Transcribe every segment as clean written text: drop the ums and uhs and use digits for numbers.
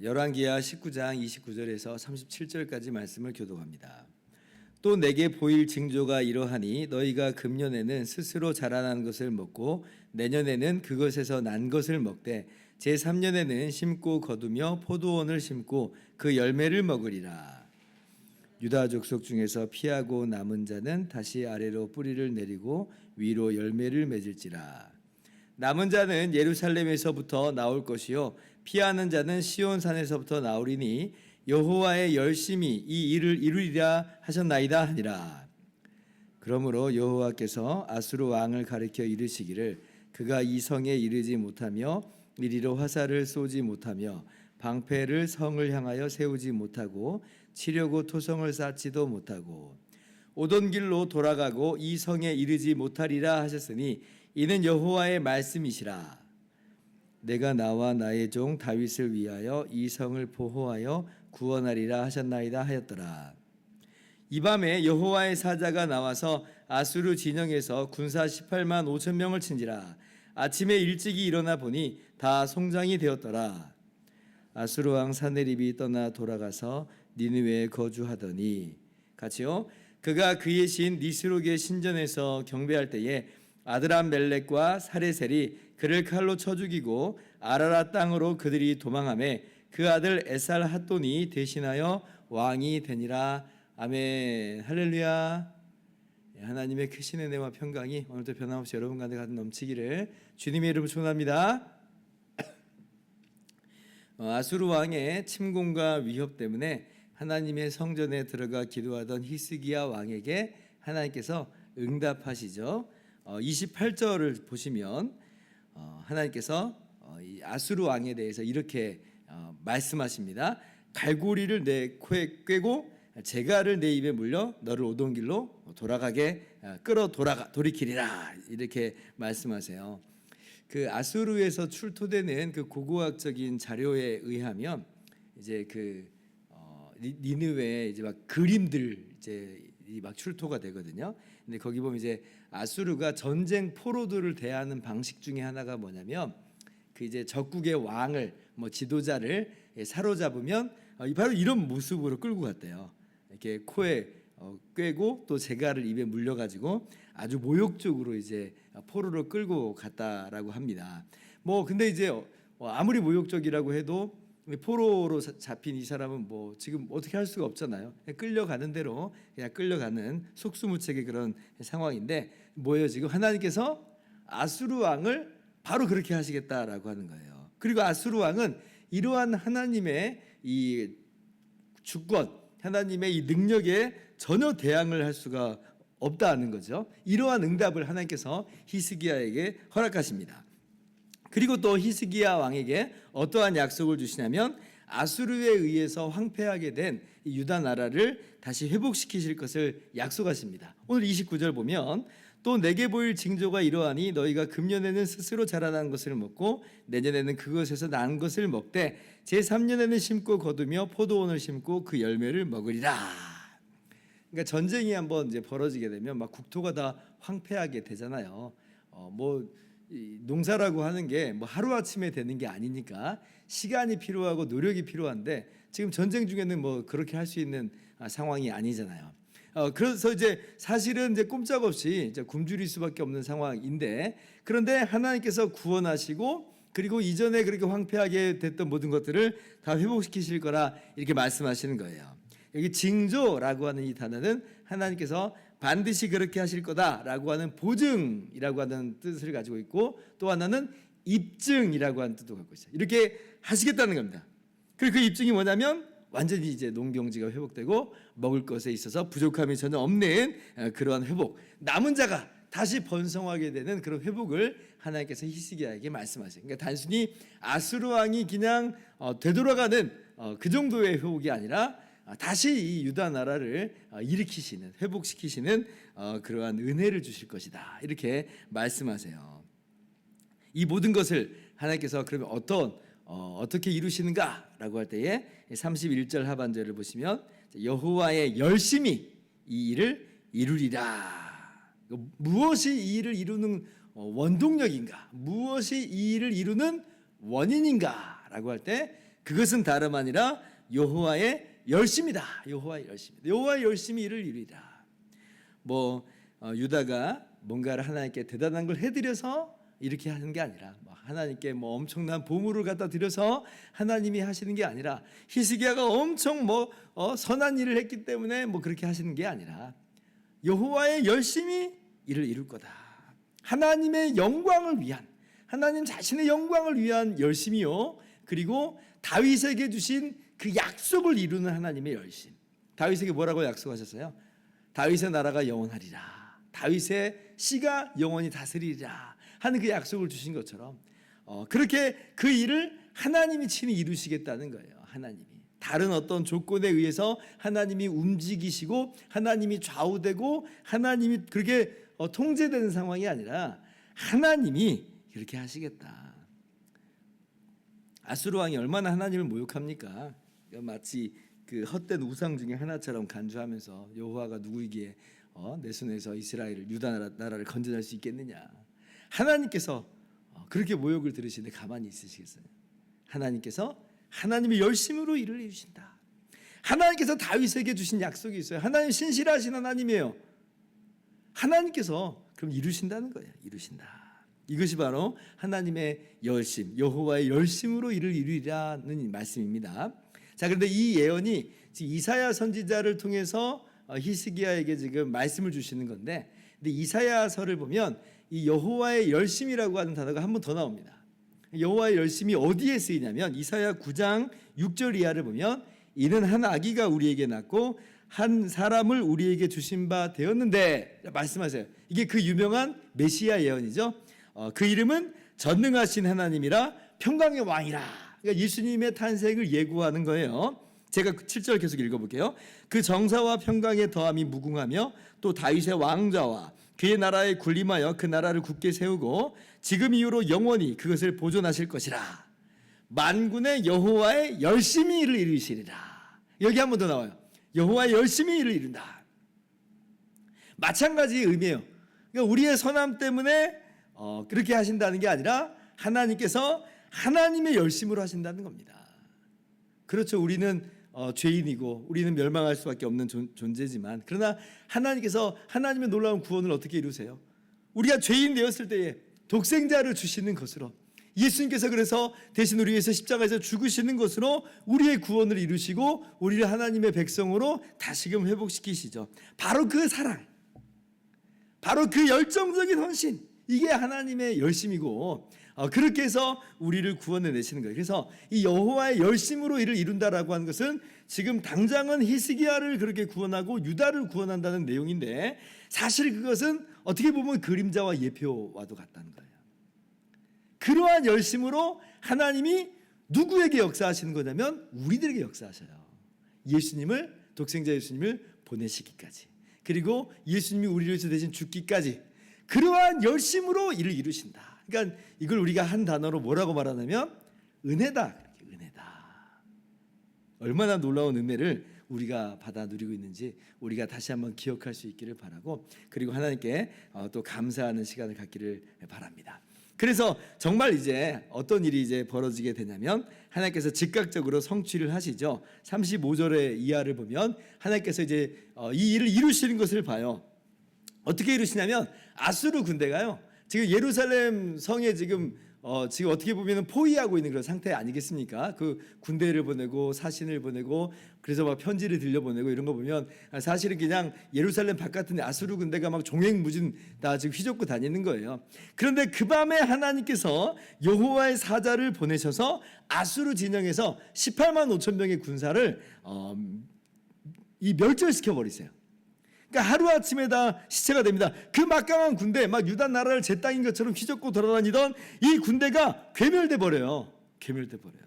열왕기하 19장 29절에서 37절까지 말씀을 교독합니다. 또 내게 보일 징조가 이러하니 너희가 금년에는 스스로 자라난 것을 먹고 내년에는 그것에서 난 것을 먹되 제3년에는 심고 거두며 포도원을 심고 그 열매를 먹으리라. 유다 족속 중에서 피하고 남은 자는 다시 아래로 뿌리를 내리고 위로 열매를 맺을지라. 남은 자는 예루살렘에서부터 나올 것이요 피하는 자는 시온산에서부터 나오리니 여호와의 열심히 이 일을 이루리라 하셨나이다 하니라. 그러므로 여호와께서 아수르 왕을 가리켜 이르시기를 그가 이 성에 이르지 못하며 이리로 화살을 쏘지 못하며 방패를 성을 향하여 세우지 못하고 치려고 토성을 쌓지도 못하고 오던 길로 돌아가고 이 성에 이르지 못하리라 하셨으니 이는 여호와의 말씀이시라. 내가 나와 나의 종 다윗을 위하여 이 성을 보호하여 구원하리라 하셨나이다 하였더라. 이 밤에 여호와의 사자가 나와서 아수르 진영에서 군사 18만 5천 명을 친지라. 아침에 일찍이 일어나 보니 다 송장이 되었더라. 아수르 왕 사네립이 떠나 돌아가서 니느웨에 거주하더니 같이요. 그가 그의 신 니스록의 신전에서 경배할 때에 아드람멜렉과 사레셀이 그를 칼로 쳐 죽이고 아라라 땅으로 그들이 도망하매 그 아들 에살 핫돈이 대신하여 왕이 되니라. 아멘. 할렐루야. 하나님의 크신 은혜와 평강이 오늘도 변함없이 여러분 가운데 가득 넘치기를 주님의 이름으로 축원합니다. 아수르 왕의 침공과 위협 때문에 하나님의 성전에 들어가 기도하던 히스기야 왕에게 하나님께서 응답하시죠. 28절을 보시면 하나님께서 이 아수르 왕에 대해서 이렇게 말씀하십니다. 갈고리를 내 코에 꿰고 재갈을 내 입에 물려 너를 오던 길로 돌아가게 끌어 돌이키리라 이렇게 말씀하세요. 그 아수르에서 출토되는 그 고고학적인 자료에 의하면 이제 그 니느웨에 이제 막 그림들 이제 막 출토가 되거든요. 근데 거기 보면 이제 아수르가 전쟁 포로들을 대하는 방식 중에 하나가 뭐냐면 그 이제 적국의 왕을 뭐 지도자를 사로잡으면 바로 이런 모습으로 끌고 갔대요. 이렇게 코에 꿰고 또 재갈을 입에 물려가지고 아주 모욕적으로 이제 포로로 끌고 갔다라고 합니다. 뭐 근데 이제 아무리 모욕적이라고 해도 포로로 잡힌 이 사람은 뭐 지금 어떻게 할 수가 없잖아요. 끌려가는 대로 그냥 끌려가는 속수무책의 그런 상황인데 뭐예요? 지금 하나님께서 아수르 왕을 바로 그렇게 하시겠다라고 하는 거예요. 그리고 아수르 왕은 이러한 하나님의 이 주권, 하나님의 이 능력에 전혀 대항을 할 수가 없다는 거죠. 이러한 응답을 하나님께서 히스기야에게 허락하십니다. 그리고 또 히스기야 왕에게 어떠한 약속을 주시냐면 아수르에 의해서 황폐하게 된 유다 나라를 다시 회복시키실 것을 약속하십니다. 오늘 29절 보면 또 내게 보일 징조가 이러하니 너희가 금년에는 스스로 자라난 것을 먹고 내년에는 그것에서 난 것을 먹되 제3년에는 심고 거두며 포도원을 심고 그 열매를 먹으리라. 그러니까 전쟁이 한번 이제 벌어지게 되면 막 국토가 다 황폐하게 되잖아요. 이 농사라고 하는 게 뭐 하루아침에 되는 게 아니니까 시간이 필요하고 노력이 필요한데 지금 전쟁 중에는 뭐 그렇게 할 수 있는 상황이 아니잖아요. 그래서 이제 사실은 이제 꼼짝없이 이제 굶주릴 수밖에 없는 상황인데 그런데 하나님께서 구원하시고 그리고 이전에 그렇게 황폐하게 됐던 모든 것들을 다 회복시키실 거라 이렇게 말씀하시는 거예요. 여기 징조라고 하는 이 단어는 하나님께서 반드시 그렇게 하실 거다라고 하는 보증이라고 하는 뜻을 가지고 있고 또 하나는 입증이라고 하는 뜻도 갖고 있어요. 이렇게 하시겠다는 겁니다. 그리고 그 입증이 뭐냐면 완전히 이제 농경지가 회복되고 먹을 것에 있어서 부족함이 전혀 없는 그러한 회복, 남은 자가 다시 번성하게 되는 그런 회복을 하나님께서 히스기야에게 말씀하세요. 그러니까 단순히 아수르 왕이 그냥 되돌아가는 그 정도의 회복이 아니라 다시 이 유다 나라를 일으키시는, 회복시키시는 그러한 은혜를 주실 것이다. 이렇게 말씀하세요. 이 모든 것을 하나님께서 그러면 어떻게 이루시는가라고 할 때에 31절 하반절을 보시면 여호와의 열심히 이 일을 이루리라. 무엇이 이 일을 이루는 원동력인가? 무엇이 이 일을 이루는 원인인가라고 할 때 그것은 다름 아니라 여호와의 열심이다. 여호와의 열심이 이를 이루리라. 유다가 뭔가를 하나님께 대단한 걸 해드려서 이렇게 하는 게 아니라 하나님께 엄청난 보물을 갖다 드려서 하나님이 하시는 게 아니라 히스기야가 엄청 선한 일을 했기 때문에 그렇게 하시는 게 아니라 여호와의 열심히 이를 이룰 거다. 하나님의 영광을 위한, 하나님 자신의 영광을 위한 열심이요, 그리고 다윗에게 주신 그 약속을 이루는 하나님의 열심. 다윗에게 뭐라고 약속하셨어요? 다윗의 나라가 영원하리라, 다윗의 씨가 영원히 다스리리라 하는 그 약속을 주신 것처럼 그렇게 그 일을 하나님이 친히 이루시겠다는 거예요. 하나님이 다른 어떤 조건에 의해서 하나님이 움직이시고 하나님이 좌우되고 하나님이 그렇게 통제되는 상황이 아니라 하나님이 그렇게 하시겠다. 아수르 왕이 얼마나 하나님을 모욕합니까? 마치 그 헛된 우상 중에 하나처럼 간주하면서 여호와가 누구이기에 내 손에서 이스라엘을 유다 나라를 건져낼 수 있겠느냐. 하나님께서 그렇게 모욕을 들으시는데 가만히 있으시겠어요? 하나님께서 하나님의 열심으로 일을 이루신다. 하나님께서 다윗에게 주신 약속이 있어요. 하나님 신실하신 하나님이에요. 하나님께서 그럼 이루신다는 거예요. 이루신다. 이것이 바로 하나님의 열심, 여호와의 열심으로 일을 이루리라는 말씀입니다. 자, 그런데 이 예언이 이사야 선지자를 통해서 히스기야에게 지금 말씀을 주시는 건데, 근데 이사야서를 보면 이 여호와의 열심이라고 하는 단어가 한 번 더 나옵니다. 여호와의 열심이 어디에 쓰이냐면 이사야 9장 6절 이하를 보면 이는 한 아기가 우리에게 낳고 한 사람을 우리에게 주신 바 되었는데, 말씀하세요. 이게 그 유명한 메시아 예언이죠. 그 이름은 전능하신 하나님이라 평강의 왕이라. 그러니까 예수님의 탄생을 예고하는 거예요. 제가 7절 계속 읽어볼게요. 그 정사와 평강의 더함이 무궁하며 또 다윗의 왕좌와 그의 나라에 군림하여 그 나라를 굳게 세우고 지금 이후로 영원히 그것을 보존하실 것이라. 만군의 여호와의 열심히 일을 이루시리라. 여기 한 번 더 나와요. 여호와의 열심히 일을 이룬다. 마찬가지의 의미예요. 그러니까 우리의 선함 때문에 그렇게 하신다는 게 아니라 하나님께서 하나님의 열심으로 하신다는 겁니다. 그렇죠. 우리는 죄인이고 우리는 멸망할 수밖에 없는 존재지만, 그러나 하나님께서 하나님의 놀라운 구원을 어떻게 이루세요? 우리가 죄인 되었을 때에 독생자를 주시는 것으로, 예수님께서 그래서 대신 우리 위해서 십자가에서 죽으시는 것으로 우리의 구원을 이루시고 우리를 하나님의 백성으로 다시금 회복시키시죠. 바로 그 사랑, 바로 그 열정적인 헌신, 이게 하나님의 열심이고 그렇게 해서 우리를 구원해 내시는 거예요. 그래서 이 여호와의 열심으로 이를 이룬다라고 하는 것은 지금 당장은 히스기야를 그렇게 구원하고 유다를 구원한다는 내용인데, 사실 그것은 어떻게 보면 그림자와 예표와도 같다는 거예요. 그러한 열심으로 하나님이 누구에게 역사하시는 거냐면 우리들에게 역사하셔요. 예수님을, 독생자 예수님을 보내시기까지, 그리고 예수님이 우리를 위해서 대신 죽기까지 그러한 열심으로 일을 이루신다. 그러니까 이걸 우리가 한 단어로 뭐라고 말하냐면 은혜다. 은혜다. 얼마나 놀라운 은혜를 우리가 받아 누리고 있는지 우리가 다시 한번 기억할 수 있기를 바라고, 그리고 하나님께 또 감사하는 시간을 갖기를 바랍니다. 그래서 정말 이제 어떤 일이 이제 벌어지게 되냐면 하나님께서 즉각적으로 성취를 하시죠. 35절의 이하를 보면 하나님께서 이제 이 일을 이루시는 것을 봐요. 어떻게 이루시냐면 아수르 군대가요, 지금 예루살렘 성에 지금 어떻게 보면 포위하고 있는 그런 상태 아니겠습니까? 그 군대를 보내고 사신을 보내고 그래서 막 편지를 들려보내고 이런 거 보면 사실은 그냥 예루살렘 바깥은 아수르 군대가 막 종횡무진 다 지금 휘젓고 다니는 거예요. 그런데 그 밤에 하나님께서 여호와의 사자를 보내셔서 아수르 진영에서 18만 5천 명의 군사를 멸절시켜 버리세요. 그러니까 하루아침에 다 시체가 됩니다. 그 막강한 군대, 막 유다 나라를 제 땅인 것처럼 휘젓고 돌아다니던 이 군대가 괴멸돼 버려요. 괴멸돼 버려요.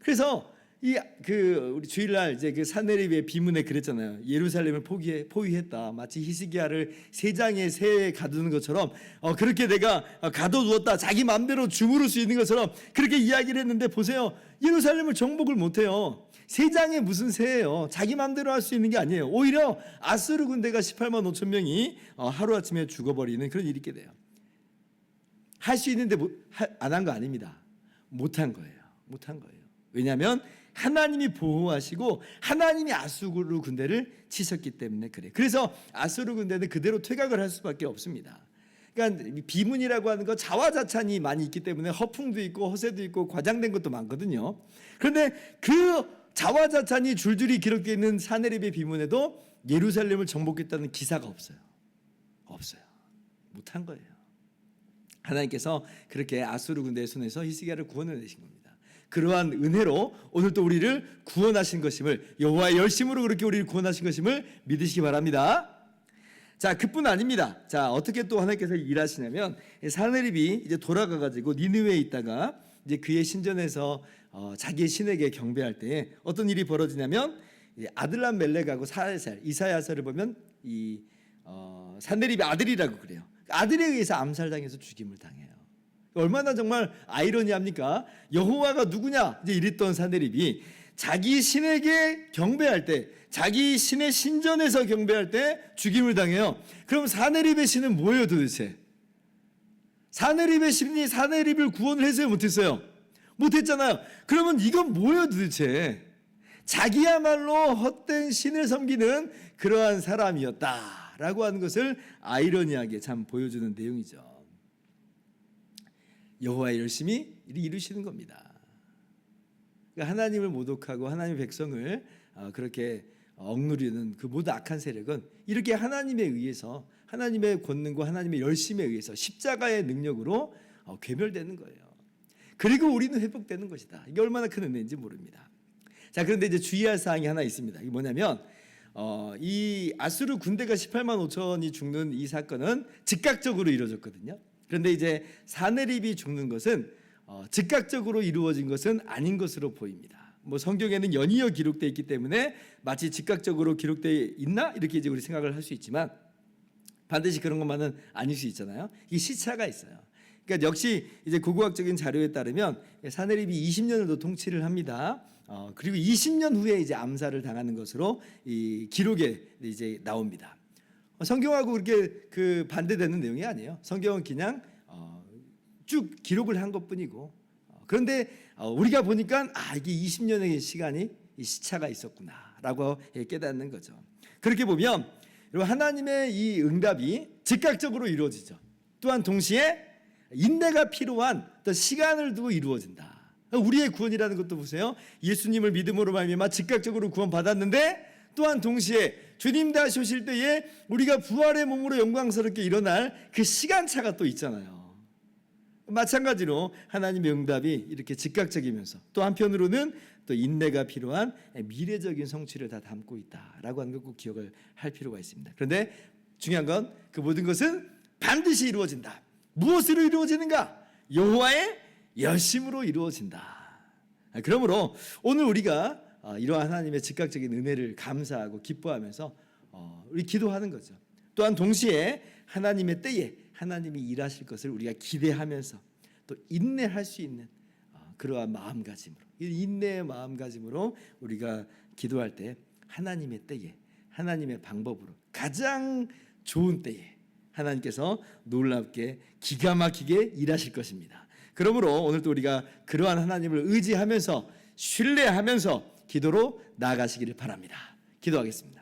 그래서 우리 주일날 이제 그 사내립의 비문에 그랬잖아요. 예루살렘을 포위했다. 마치 히스기야를 새 장의 새에 가두는 것처럼 그렇게 내가 가둬두었다. 자기 마음대로 주무를 수 있는 것처럼 그렇게 이야기를 했는데 보세요. 예루살렘을 정복을 못해요. 새 장에 무슨 새예요. 자기 마음대로 할 수 있는 게 아니에요. 오히려 아수르 군대가 18만 5천 명이 하루아침에 죽어버리는 그런 일이 있게 돼요. 할 수 있는데 안 한 거 아닙니다. 못한 거예요. 못한 거예요. 왜냐하면 하나님이 보호하시고 하나님이 아수르 군대를 치셨기 때문에 그래요. 그래서 아수르 군대는 그대로 퇴각을 할 수밖에 없습니다. 그러니까 비문이라고 하는 거 자화자찬이 많이 있기 때문에 허풍도 있고 허세도 있고 과장된 것도 많거든요. 그런데 그 자화자찬이 줄줄이 기록되어 있는 사내립의 비문에도 예루살렘을 정복했다는 기사가 없어요. 없어요. 못한 거예요. 하나님께서 그렇게 아수르 군대의 손에서 히스기야를 구원해내신 겁니다. 그러한 은혜로 오늘 또 우리를 구원하신 것임을, 여호와의 열심으로 그렇게 우리를 구원하신 것임을 믿으시기 바랍니다. 자, 그뿐 아닙니다. 자, 어떻게 또 하나님께서 일하시냐면 사내립이 이제 돌아가가지고 니느웨에 있다가 이제 그의 신전에서 자기의 신에게 경배할 때 어떤 일이 벌어지냐면 아들람 멜렉하고 사야살, 이사야서를 보면 이 사내립의 아들이라고 그래요. 아들에 의해서 암살당해서 죽임을 당해요. 얼마나 정말 아이러니합니까? 여호와가 누구냐? 이제 이랬던 사내립이 자기 신에게 경배할 때, 자기 신의 신전에서 경배할 때 죽임을 당해요. 그럼 사내립의 신은 뭐예요 도대체? 사내립의 신이 사내립을 구원을 했어요 못했어요? 못했잖아요. 그러면 이건 뭐예요 도대체? 자기야말로 헛된 신을 섬기는 그러한 사람이었다라고 하는 것을 아이러니하게 참 보여주는 내용이죠. 여호와의 열심히 이루시는 겁니다. 그러니까 하나님을 모독하고 하나님의 백성을 그렇게 억누르는 그 모든 악한 세력은 이렇게 하나님에 의해서, 하나님의 권능과 하나님의 열심에 의해서 십자가의 능력으로 괴멸되는 거예요. 그리고 우리는 회복되는 것이다. 이게 얼마나 큰 은혜인지 모릅니다. 자, 그런데 이제 주의할 사항이 하나 있습니다. 이게 뭐냐면 이 아수르 군대가 18만 5천이 죽는 이 사건은 즉각적으로 이루어졌거든요. 그런데 이제 사내립이 죽는 것은 즉각적으로 이루어진 것은 아닌 것으로 보입니다. 뭐 성경에는 연이어 기록되어 있기 때문에 마치 즉각적으로 기록되어 있나 이렇게 이제 우리 생각을 할 수 있지만 반드시 그런 것만은 아닐 수 있잖아요. 이 시차가 있어요. 그러니까 역시 이제 고고학적인 자료에 따르면 사내립이 20년을 더 통치를 합니다. 그리고 20년 후에 이제 암살을 당하는 것으로 이 기록에 이제 나옵니다. 성경하고 그렇게 그 반대되는 내용이 아니에요. 성경은 그냥 쭉 기록을 한 것뿐이고 그런데 우리가 보니까 이게 20년의 시간이 이 시차가 있었구나라고 깨닫는 거죠. 그렇게 보면 하나님의 이 응답이 즉각적으로 이루어지죠. 또한 동시에 인내가 필요한 또 시간을 두고 이루어진다. 우리의 구원이라는 것도 보세요. 예수님을 믿음으로 말미암아 즉각적으로 구원받았는데 또한 동시에 주님 다시 오실 때에 우리가 부활의 몸으로 영광스럽게 일어날 그 시간차가 또 있잖아요. 마찬가지로 하나님의 응답이 이렇게 즉각적이면서 또 한편으로는 또 인내가 필요한 미래적인 성취를 다 담고 있다라고 하는 걸 꼭 기억을 할 필요가 있습니다. 그런데 중요한 건 그 모든 것은 반드시 이루어진다. 무엇으로 이루어지는가? 여호와의 열심으로 이루어진다. 그러므로 오늘 우리가 이러한 하나님의 즉각적인 은혜를 감사하고 기뻐하면서 우리 기도하는 거죠. 또한 동시에 하나님의 때에 하나님이 일하실 것을 우리가 기대하면서 또 인내할 수 있는 그러한 마음가짐으로, 인내의 마음가짐으로 우리가 기도할 때 하나님의 때에 하나님의 방법으로 가장 좋은 때에 하나님께서 놀랍게 기가 막히게 일하실 것입니다. 그러므로 오늘도 우리가 그러한 하나님을 의지하면서 신뢰하면서 기도로 나아가시기를 바랍니다. 기도하겠습니다.